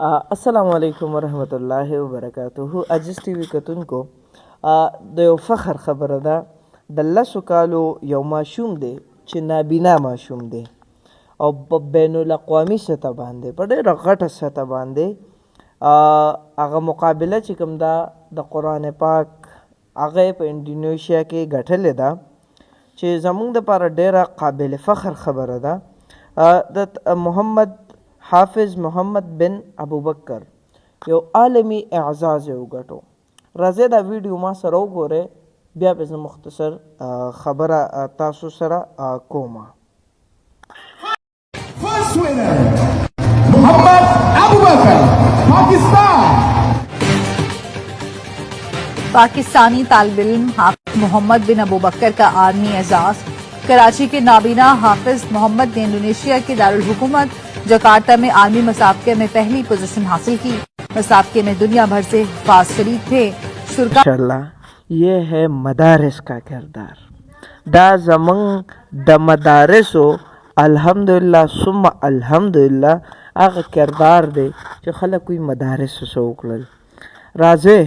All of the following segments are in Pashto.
السلام علیکم ورحمت الله وبرکاتہ. عجز ټي وي کتونکو، د یو فخر خبره ده. د 10 کالو یو ماشوم دی چې نابینا ماشوم دی او په بین الاقوامي سطح باندې په ډېره غټه سطح باندې هغه مقابله چې کوم ده د قرآن پاک هغه په انډونیشیا کې ګټلې ده چې زموږ دپاره ډېره قابل فخر خبره ده. د محمد حافظ محمد بن ابوبکر یو عالمي اعزاز یې وګټو. راځئ دا ویډیو ما سره وګورئ، بیا به زه مختصر خبره تاسو سره کومه. First winner, Muhammad Abu Bakr, Pakistan. Pakistani तालिब इल्म हाफिज मोहम्मद बिन अबू बकर का आर्मी एजाज। कराची के नाबीना हाफिज मोहम्मद ने इंडोनेशिया के दारुल हुकूमत जकार्ता में आर्मी मुसाबके में पहली पोजीशन हासिल की। मुसाबके में दुनिया भर से हुफ़ाज़ शरीक थे। माशाअल्लाह, ये है मदारिस का किरदार. दा ज़मंग द मदारिसो अल्हम्दुलिल्लाह सुम्मा अल्हम्दुलिल्लाह هغه کردار دی چې خلک کوئی مدارس سره وکړل. راځئ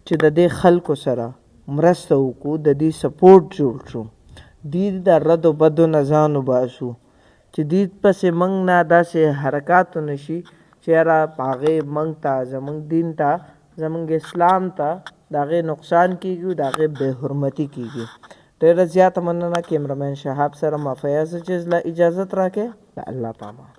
چې د دې خلکو سره مرسته وکړو، د دې سپورټ جوړ شو، دوی د رد و بدو نه ځان وباسو چې دوی پسې موږ نه داسې حرکات ونه شي چې یاره په هغې موږ ته زموږ دین ته زموږ اسلام ته د هغې نقصان کېږي، د هغې بې حرمتي کېږي. ډېره زیاته مننه. کیمرمین شهاب سره ما فیاض اجازت راکړئ. د الله پامان.